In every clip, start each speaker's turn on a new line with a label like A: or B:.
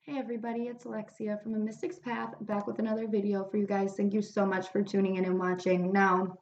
A: Hey everybody, it's Alexia from amysticspath, back with another video for you guys. Thank you so much for tuning in and watching. Now,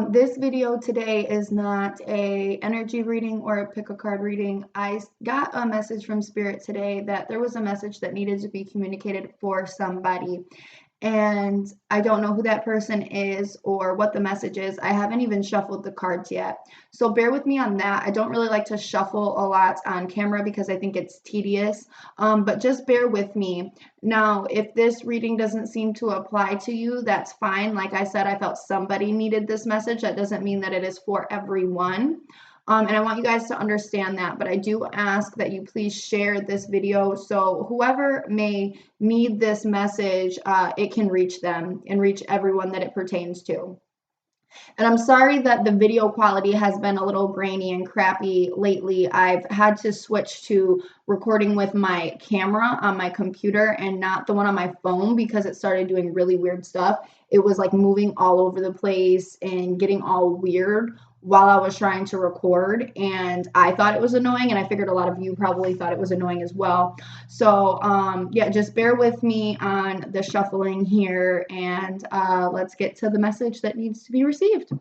A: this video today is not a energy reading or a pick a card reading. I got a message from Spirit today that there was a message that needed to be communicated for somebody. And I don't know who that person is or what the message is. I haven't even shuffled the cards yet. So bear with me on that. I don't really like to shuffle a lot on camera because I think it's tedious, but just bear with me. Now, if this reading doesn't seem to apply to you, that's fine. Like I said, I felt somebody needed this message. That doesn't mean that it is for everyone. And I want you guys to understand that, but I do ask that you please share this video so whoever may need this message, it can reach them and reach everyone that it pertains to. And I'm sorry that the video quality has been a little grainy and crappy lately. I've had to switch to recording with my camera on my computer and not the one on my phone because it started doing really weird stuff. It was like moving all over the place and getting all weird while I was trying to record, and I thought it was annoying, and I figured a lot of you probably thought it was annoying as well. So yeah, just bear with me on the shuffling here, and let's get to the message that needs to be received.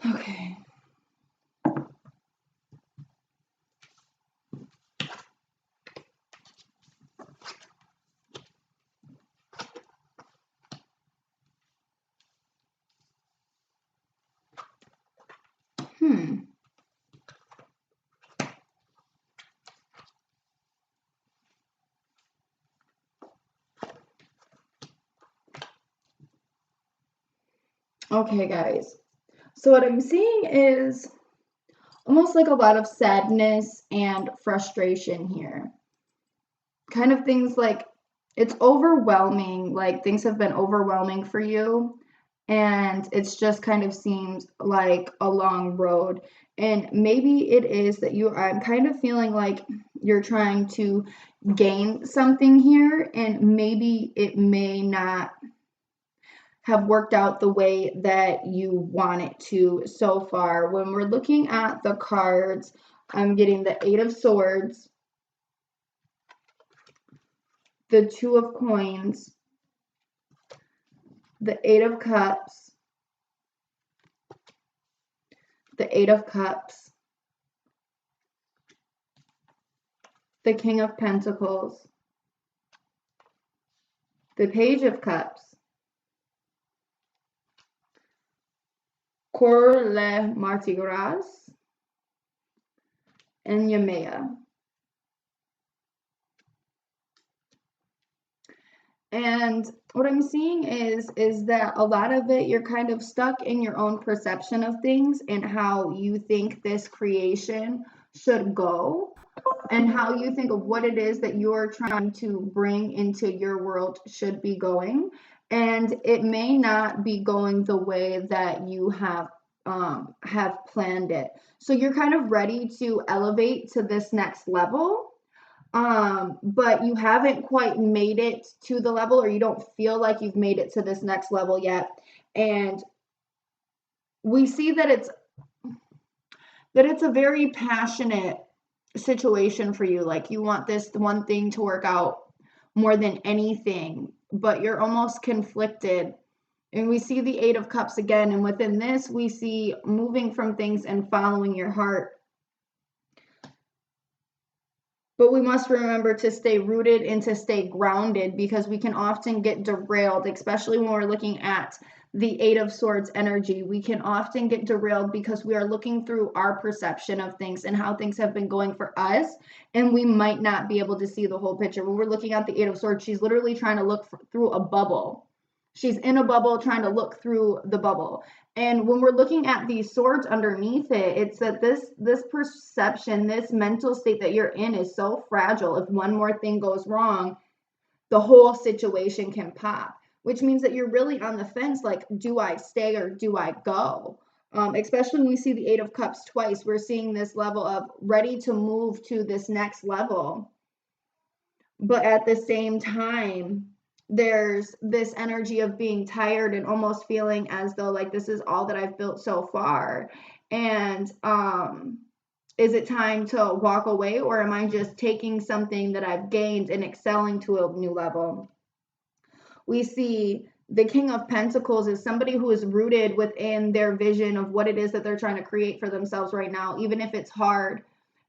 A: Okay. Okay, guys. So what I'm seeing is almost like a lot of sadness and frustration here. Kind of things like it's overwhelming, like things have been overwhelming for you, and it's just kind of seems like a long road. And maybe it is that I'm kind of feeling like you're trying to gain something here, and maybe it may not have worked out the way that you want it to so far. When we're looking at the cards, I'm getting the Eight of Swords, the Two of Coins, the Eight of Cups, the Eight of Cups, the King of Pentacles, the Page of Cups, Pour le Mardi Gras, and Yamea. And what I'm seeing is that a lot of it, you're kind of stuck in your own perception of things and how you think this creation should go and how you think of what it is that you're trying to bring into your world should be going. And it may not be going the way that you have planned it. So you're kind of ready to elevate to this next level. But you haven't quite made it to the level, or you don't feel like you've made it to this next level yet. And we see that it's a very passionate situation for you. Like you want this one thing to work out more than anything, but you're almost conflicted. And we see the Eight of Cups again. And within this, we see moving from things and following your heart. But we must remember to stay rooted and to stay grounded, because we can often get derailed, especially when we're looking at the Eight of Swords energy. We can often get derailed because we are looking through our perception of things and how things have been going for us, and we might not be able to see the whole picture. When we're looking at the Eight of Swords, she's literally trying to look through a bubble. She's in a bubble trying to look through the bubble. And when we're looking at these swords underneath it, it's that this perception, this mental state that you're in is so fragile. If one more thing goes wrong, the whole situation can pop, which means that you're really on the fence, like, do I stay or do I go? Especially when we see the Eight of Cups twice, we're seeing this level of ready to move to this next level. But at the same time, there's this energy of being tired and almost feeling as though like this is all that I've built so far. And is it time to walk away, or am I just taking something that I've gained and excelling to a new level? We see the King of Pentacles is somebody who is rooted within their vision of what it is that they're trying to create for themselves right now, even if it's hard.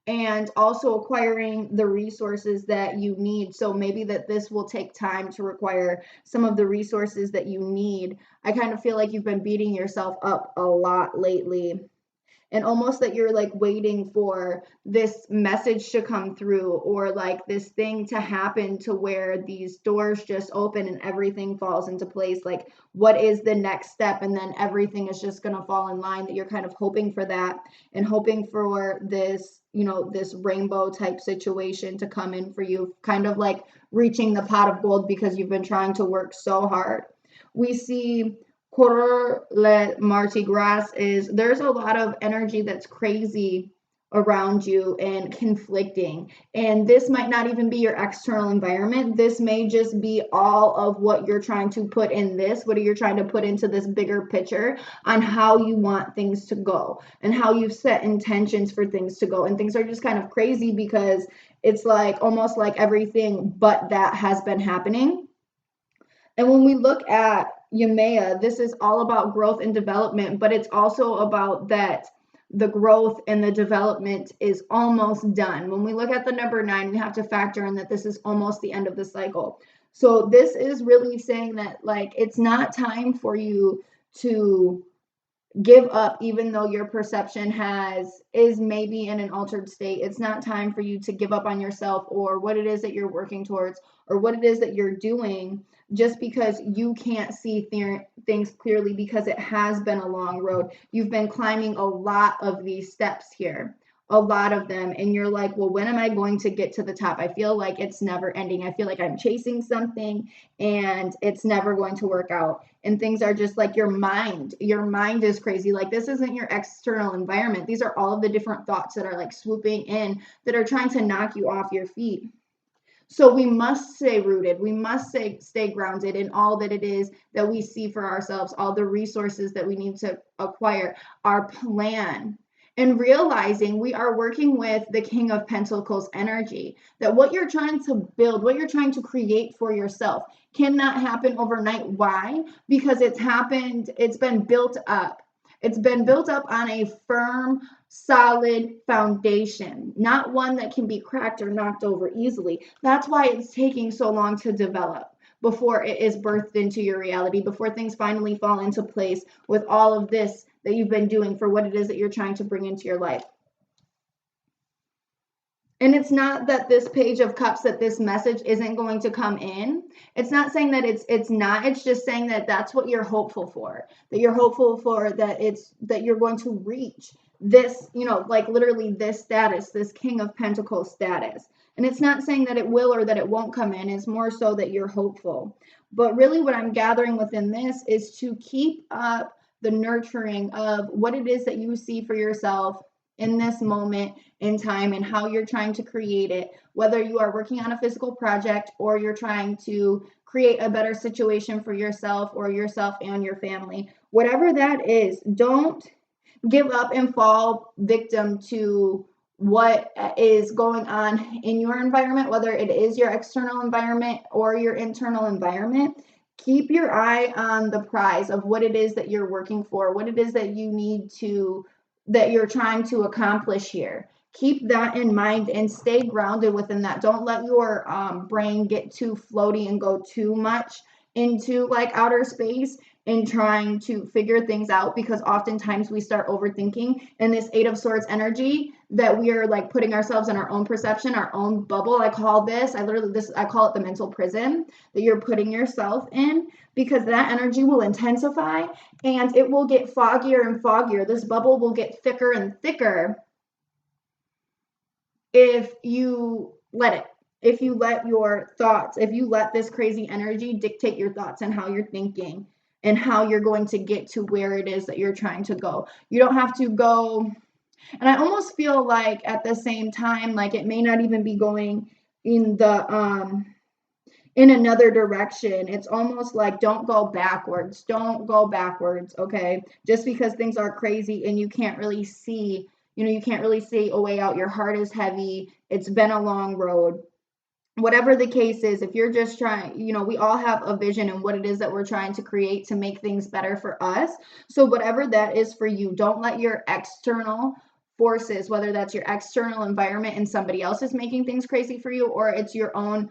A: And also acquiring the resources that you need. So maybe that this will take time to require some of the resources that you need. I kind of feel like you've been beating yourself up a lot lately, and almost that you're like waiting for this message to come through, or like this thing to happen to where these doors just open and everything falls into place. Like, what is the next step? And then everything is just going to fall in line, that you're kind of hoping for that and hoping for this, this rainbow type situation to come in for you, kind of like reaching the pot of gold because you've been trying to work so hard. We see Pour le Mardi Gras is there's a lot of energy that's crazy around you and conflicting. And this might not even be your external environment. This may just be all of what you're trying to put in this, what you're trying to put into this bigger picture on how you want things to go and how you've set intentions for things to go. And things are just kind of crazy because it's like almost like everything but that has been happening. And when we look at Yamea, this is all about growth and development, but it's also about that the growth and the development is almost done. When we look at the number 9, we have to factor in that this is almost the end of the cycle. So this is really saying that like it's not time for you to give up, even though your perception is maybe in an altered state. It's not time for you to give up on yourself or what it is that you're working towards or what it is that you're doing, just because you can't see things clearly, because it has been a long road. You've been climbing a lot of these steps here, a lot of them, and you're like, well, when am I going to get to the top? I feel like it's never ending. I feel like I'm chasing something and it's never going to work out. And things are just like your mind is crazy. Like, this isn't your external environment. These are all of the different thoughts that are like swooping in, that are trying to knock you off your feet. So we must stay rooted. We must stay grounded in all that it is that we see for ourselves, all the resources that we need to acquire, our plan. and realizing we are working with the King of Pentacles energy, that what you're trying to build, what you're trying to create for yourself cannot happen overnight. Why? Because it's been built up. It's been built up on a firm, solid foundation, not one that can be cracked or knocked over easily. That's why it's taking so long to develop before it is birthed into your reality, before things finally fall into place with all of this that you've been doing for what it is that you're trying to bring into your life. And it's not that this Page of Cups, that this message isn't going to come in. It's not saying that it's not. It's just saying that that's what you're hopeful for. That you're hopeful for, that you're going to reach this, like literally this status, this King of Pentacles status. And it's not saying that it will or that it won't come in. It's more so that you're hopeful. But really what I'm gathering within this is to keep up the nurturing of what it is that you see for yourself in this moment in time and how you're trying to create it, whether you are working on a physical project or you're trying to create a better situation for yourself or yourself and your family. Whatever that is, don't give up and fall victim to what is going on in your environment, whether it is your external environment or your internal environment. Keep your eye on the prize of what it is that you're working for, what it is that you need to, that you're trying to accomplish here. Keep that in mind and stay grounded within that. Don't let your brain get too floaty and go too much into like outer space and trying to figure things out, because oftentimes we start overthinking, and this Eight of Swords energy, that we are like putting ourselves in our own perception, our own bubble. I call it the mental prison that you're putting yourself in, because that energy will intensify and it will get foggier and foggier. This bubble will get thicker and thicker if you let it. If you let your thoughts, if you let this crazy energy dictate your thoughts and how you're thinking and how you're going to get to where it is that you're trying to go. You don't have to go. And I almost feel like at the same time, like it may not even be going in in another direction. It's almost like don't go backwards. Don't go backwards, okay? Just because things are crazy and you can't really see, you can't really see a way out. Your heart is heavy. It's been a long road. Whatever the case is, if you're just trying, we all have a vision and what it is that we're trying to create to make things better for us. So whatever that is for you, don't let your external forces, whether that's your external environment and somebody else is making things crazy for you, or it's your own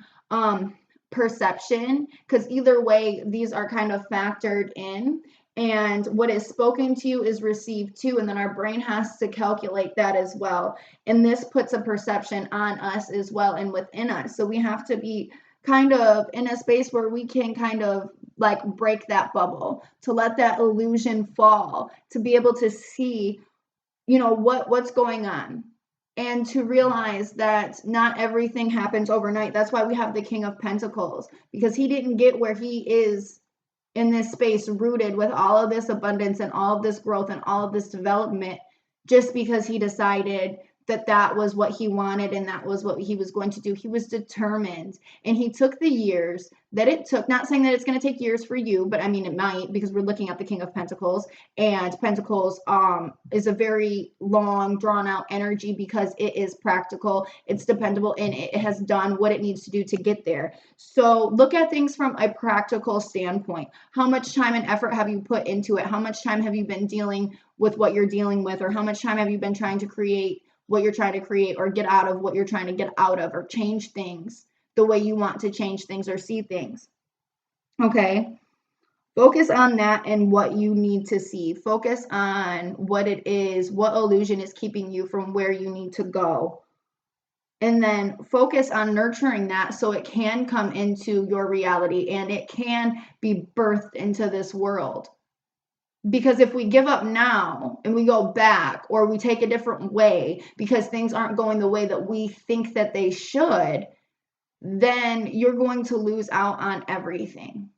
A: perception, because either way, these are kind of factored in. And what is spoken to you is received too. And then our brain has to calculate that as well. And this puts a perception on us as well and within us. So we have to be kind of in a space where we can kind of like break that bubble, to let that illusion fall, to be able to see, what's going on. And to realize that not everything happens overnight. That's why we have the King of Pentacles, because he didn't get where he is in this space rooted with all of this abundance and all of this growth and all of this development just because he decided that that was what he wanted and that was what he was going to do. He was determined, and he took the years that it took. Not saying that it's going to take years for you, but I mean it might, because we're looking at the King of Pentacles, and Pentacles is a very long drawn out energy because it is practical, it's dependable, and it has done what it needs to do to get there. So look at things from a practical standpoint. How much time and effort have you put into it? How much time have you been dealing with what you're dealing with? Or how much time have you been trying to create what you're trying to create, or get out of what you're trying to get out of, or change things the way you want to change things or see things? Okay. Focus on that and what you need to see. Focus on what it is, what illusion is keeping you from where you need to go. And then focus on nurturing that so it can come into your reality and it can be birthed into this world. Because if we give up now and we go back, or we take a different way because things aren't going the way that we think that they should, then you're going to lose out on everything.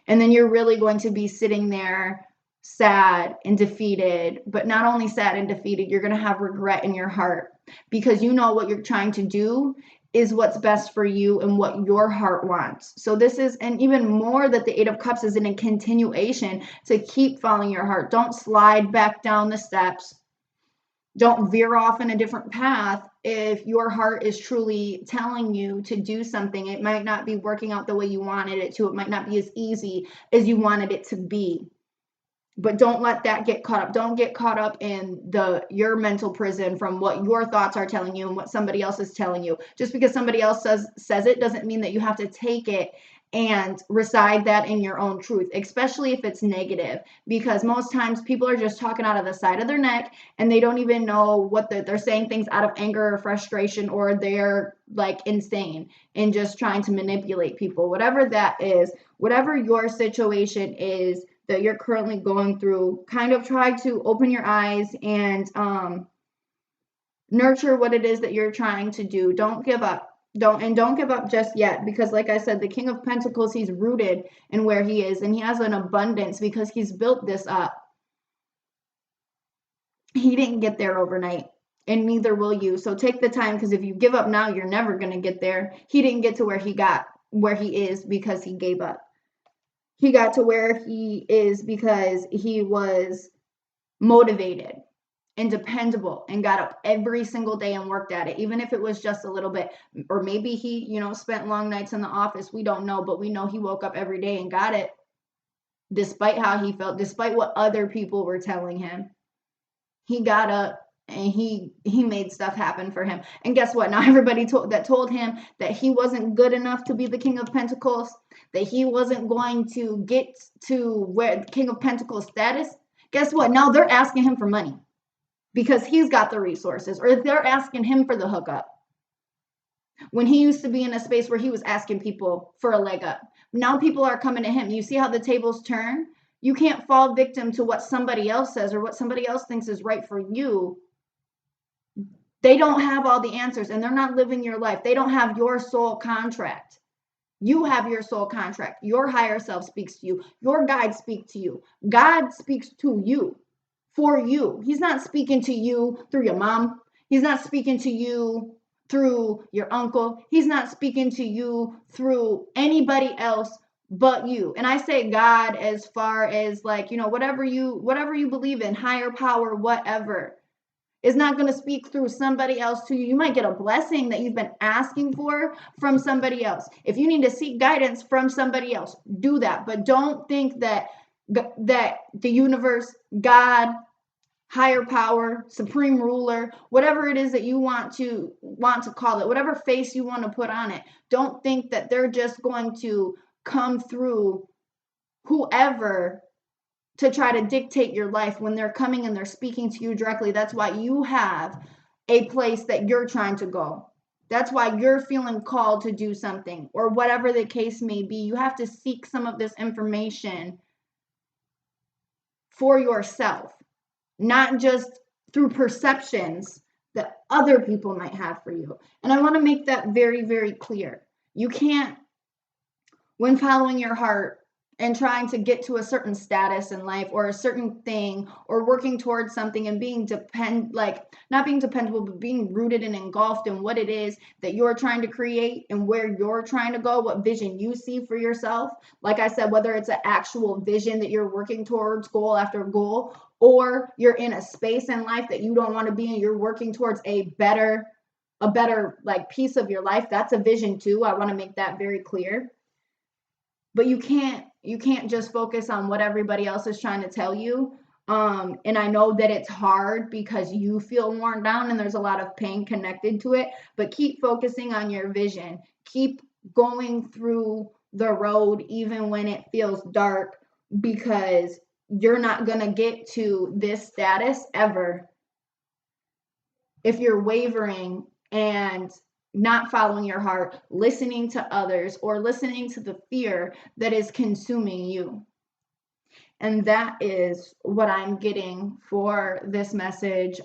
A: And then you're really going to be sitting there sad and defeated. But not only sad and defeated, you're going to have regret in your heart, because you know what you're trying to do is what's best for you and what your heart wants. So this is, and even more, that the Eight of Cups is in a continuation to keep following your heart. Don't slide back down the steps. Don't veer off in a different path if your heart is truly telling you to do something. It might not be working out the way you wanted it to. It might not be as easy as you wanted it to be. But don't let that get caught up. Don't get caught up in your mental prison from what your thoughts are telling you and what somebody else is telling you. Just because somebody else says it doesn't mean that you have to take it and reside that in your own truth, especially if it's negative, because most times people are just talking out of the side of their neck and they don't even know what they're saying things out of anger or frustration, or they're like insane and just trying to manipulate people. Whatever that is, whatever your situation is that you're currently going through, kind of try to open your eyes and nurture what it is that you're trying to do. Don't give up. Don't give up just yet, because like I said, the King of Pentacles, he's rooted in where he is, and he has an abundance because he's built this up. He didn't get there overnight, and neither will you. So take the time, because if you give up now, you're never going to get there. He didn't get to where he is because he gave up. He got to where he is because he was motivated and dependable and got up every single day and worked at it, even if it was just a little bit. Or maybe he, spent long nights in the office. We don't know, but we know he woke up every day and got it, despite how he felt, despite what other people were telling him. He got up and he made stuff happen for him. And guess what? Now everybody told him that he wasn't good enough to be the King of Pentacles, that he wasn't going to get to where the King of Pentacles status. Guess what? Now they're asking him for money because he's got the resources, or they're asking him for the hookup. When he used to be in a space where he was asking people for a leg up. Now people are coming to him. You see how the tables turn? You can't fall victim to what somebody else says or what somebody else thinks is right for you. They don't have all the answers, and they're not living your life. They don't have your soul contract. You have your soul contract. Your higher self speaks to you. Your guides speak to you. God speaks to you, for you. He's not speaking to you through your mom. He's not speaking to you through your uncle. He's not speaking to you through anybody else but you. And I say God as far as whatever you believe in, higher power, whatever, is not going to speak through somebody else to you. You might get a blessing that you've been asking for from somebody else. If you need to seek guidance from somebody else, do that. But don't think that the universe, God, higher power, supreme ruler, whatever it is that you want to call it, whatever face you want to put on it, don't think that they're just going to come through whoever to try to dictate your life when they're coming and they're speaking to you directly. That's why you have a place that you're trying to go. That's why you're feeling called to do something, or whatever the case may be. You have to seek some of this information for yourself, not just through perceptions that other people might have for you. And I want to make that very, very clear. You can't, when following your heart and trying to get to a certain status in life or a certain thing, or working towards something and being not being dependable, but being rooted and engulfed in what it is that you're trying to create and where you're trying to go, what vision you see for yourself. Like I said, whether it's an actual vision that you're working towards, goal after goal, or you're in a space in life that you don't want to be in, you're working towards a better piece of your life. That's a vision too. I want to make that very clear. But you can't just focus on what everybody else is trying to tell you. And I know that it's hard because you feel worn down and there's a lot of pain connected to it, but keep focusing on your vision. Keep going through the road even when it feels dark, because you're not going to get to this status ever if you're wavering and not following your heart, listening to others, or listening to the fear that is consuming you. And that is what I'm getting for this message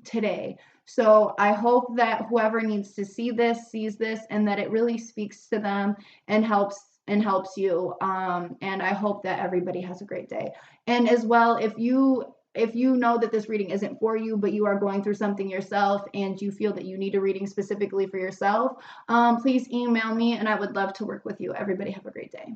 A: today. So I hope that whoever needs to see this sees this, and that it really speaks to them and helps you. And I hope that everybody has a great day. And as well, if you know that this reading isn't for you, but you are going through something yourself and you feel that you need a reading specifically for yourself, please email me and I would love to work with you. Everybody have a great day.